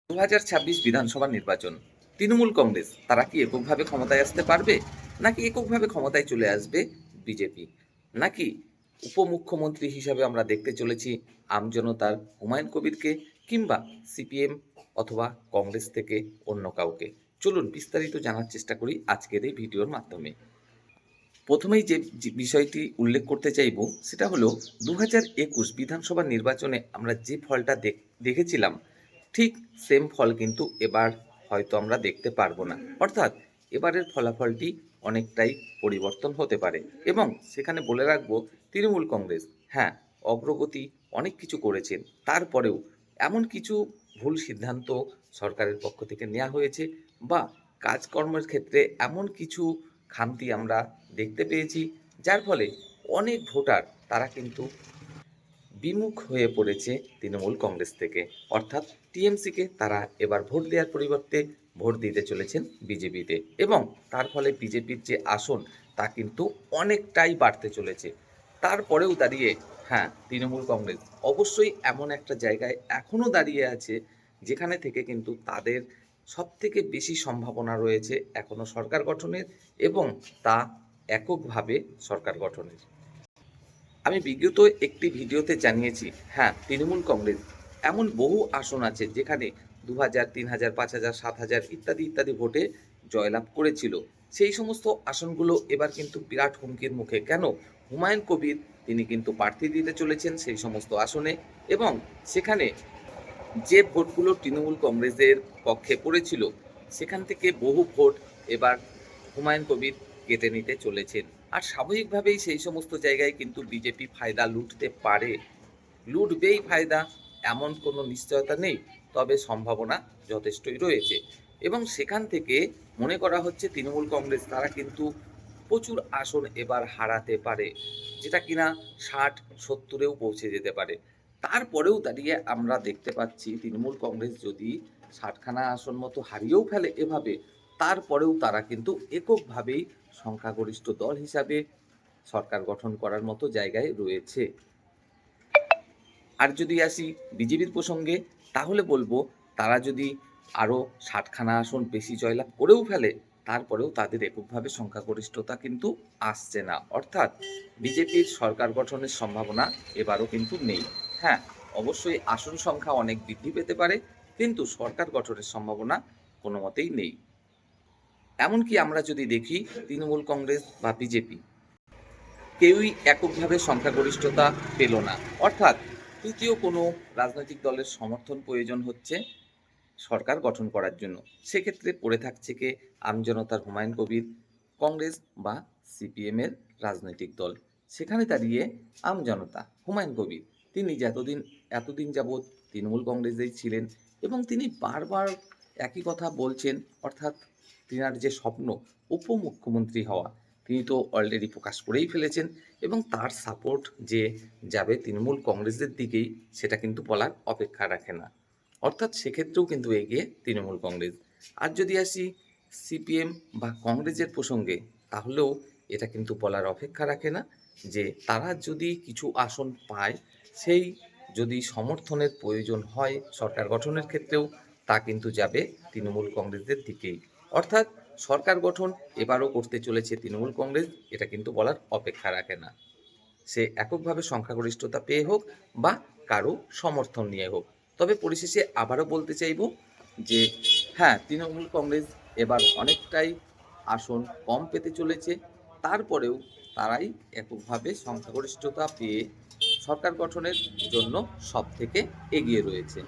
2026 বিধানসভা নির্বাচন। তৃণমূল কংগ্রেস তারা কি এককভাবে ক্ষমতায় আসতে পারবে, নাকি এককভাবে ক্ষমতায় চলে আসবে বিজেপি, নাকি উপমুখ্যমন্ত্রী হিসাবে আমরা দেখতে চলেছি আমজনতার হুমায়ুন কবিরকে, কিংবা সিপিএম অথবা কংগ্রেস থেকে অন্য কাউকে? চলুন বিস্তারিত জানার চেষ্টা করি আজকের এই ভিডিওর মাধ্যমে। প্রথমেই যে বিষয়টি উল্লেখ করতে চাইব সেটা হলো 2021 বিধানসভা নির্বাচনে আমরা যে ফলটা দেখেছিলাম, ঠিক সেম ফল কিন্তু এবার হয়তো আমরা দেখতে পারবো না। অর্থাৎ এবারের ফলাফলটি অনেকটাই পরিবর্তন হতে পারে, এবং সেখানে বলে রাখবো তৃণমূল কংগ্রেস হ্যাঁ অগ্রগতি অনেক কিছু করেছেন, তারপরেও এমন কিছু ভুল সিদ্ধান্ত সরকারের পক্ষ থেকে নেওয়া হয়েছে, বা কাজকর্মের ক্ষেত্রে এমন কিছু খামতি আমরা দেখতে পেয়েছি, যার ফলে অনেক ভোটার তারা কিন্তু বিমুখ হয়ে পড়েছে তৃণমূল কংগ্রেস থেকে। অর্থাৎ টিএমসিকে তারা এবার ভোট দেওয়ার পরিবর্তে ভোট দিতে চলেছেন বিজেপিতে, এবং তার ফলে বিজেপির যে আসন তা কিন্তু অনেকটাই বাড়তে চলেছে। তারপরেও দাঁড়িয়ে হ্যাঁ তৃণমূল কংগ্রেস অবশ্যই এমন একটা জায়গায় এখনও দাঁড়িয়ে আছে যেখানে থেকে কিন্তু তাদের সবথেকে বেশি সম্ভাবনা রয়েছে এখনও সরকার গঠনের, এবং তা এককভাবে সরকার গঠনের। আমি বিগত একটি ভিডিওতে জানিয়েছি হ্যাঁ তৃণমূল কংগ্রেস এমন বহু আসন আছে যেখানে 2000, 3000, 5000, 7000 ইত্যাদি ইত্যাদি ভোটে জয়লাভ করেছিল। সেই সমস্ত আসনগুলো এবার কিন্তু বিরাট হুমকির মুখে। কেন? হুমায়ুন কবির তিনি কিন্তু প্রার্থী দিতে চলেছেন সেই সমস্ত আসনে, এবং সেখানে যে ভোটগুলো তৃণমূল কংগ্রেসের পক্ষে পড়েছিল সেখান থেকে বহু ভোট এবার হুমায়ুন কবির কেটে নিতে চলেছেন। আর স্বাভাবিকভাবেই সেই সমস্ত জায়গায় কিন্তু বিজেপি ফায়দা লুটতে পারে, লুটবেই ফায়দা, এমন কোনো নিশ্চয়তা নেই, তবে সম্ভাবনা যথেষ্টই রয়েছে। এবং সেখান থেকে মনে করা হচ্ছে তৃণমূল কংগ্রেস তারা কিন্তু প্রচুর আসন এবার হারাতে পারে, যেটা কিনা 60-70-এও পৌঁছে যেতে পারে। তারপরেও দাঁড়িয়ে আমরা দেখতে পাচ্ছি তৃণমূল কংগ্রেস যদি 60খানা আসন মতো হারিয়েও ফেলে এভাবে, তারপরেও তারা কিন্তু এককভাবেই সংখ্যাগরিষ্ঠ দল হিসাবে সরকার গঠন করার মতো জায়গায় রয়েছে। আর যদি আসি বিজেপির প্রসঙ্গে, তাহলে বলবো তারা যদি আরও 60খানা আসন বেশি জয়লাভ করেও ফেলে, তারপরেও তাদের এককভাবে সংখ্যাগরিষ্ঠতা কিন্তু আসছে না। অর্থাৎ বিজেপির সরকার গঠনের সম্ভাবনা এবারও কিন্তু নেই। হ্যাঁ অবশ্যই আসন সংখ্যা অনেক বৃদ্ধি পেতে পারে, কিন্তু সরকার গঠনের সম্ভাবনা কোনো মতেই নেই। এমনকি আমরা যদি দেখি তৃণমূল কংগ্রেস বা বিজেপি কেউই এককভাবে সংখ্যাগরিষ্ঠতা পেল না। অর্থাৎ তৃতীয় কোনো রাজনৈতিক দলের সমর্থন প্রয়োজন হচ্ছে সরকার গঠন করার জন্য। সেক্ষেত্রে পড়ে থাকছে কে? আমজনতার হুমায়ুন কবির, কংগ্রেস বা সিপিএমের রাজনৈতিক দল। সেখানে দাঁড়িয়ে আমজনতা হুমায়ুন কবির তিনি যে এতদিন যাবৎ তৃণমূল কংগ্রেসেই ছিলেন, এবং তিনি বারবার একই কথা বলছেন। অর্থাৎ তিনার যে স্বপ্ন উপমুখ্যমন্ত্রী হওয়া, তিনি তো অলরেডি প্রকাশ করেই ফেলেছেন, এবং তার সাপোর্ট যে যাবে তৃণমূল কংগ্রেসের দিকেই সেটা কিন্তু বলার অপেক্ষা রাখে না। অর্থাৎ সেক্ষেত্রেও কিন্তু এগিয়ে তৃণমূল কংগ্রেস। আর যদি আসি সিপিএম বা কংগ্রেসের প্রসঙ্গে, তাহলেও এটা কিন্তু বলার অপেক্ষা রাখে না যে তারা যদি কিছু আসন পায়, সেই যদি সমর্থনের প্রয়োজন হয় সরকার গঠনের ক্ষেত্রেও, তা কিন্তু যাবে তৃণমূল কংগ্রেসের দিকেই। অর্থাৎ সরকার গঠন এবারও করতে চলেছে তৃণমূল কংগ্রেস, এটা কিন্তু বলার অপেক্ষা রাখে না, সে এককভাবে সংখ্যাগরিষ্ঠতা পেয়ে হোক বা কারো সমর্থন নিয়ে হোক। তবে পরিশেষে আবারও বলতে চাইব যে হ্যাঁ তৃণমূল কংগ্রেস এবার অনেকটাই আসন কম পেতে চলেছে, তারপরেও তারাই এককভাবে সংখ্যাগরিষ্ঠতা পেয়ে সরকার গঠনের জন্য সব থেকে এগিয়ে রয়েছে।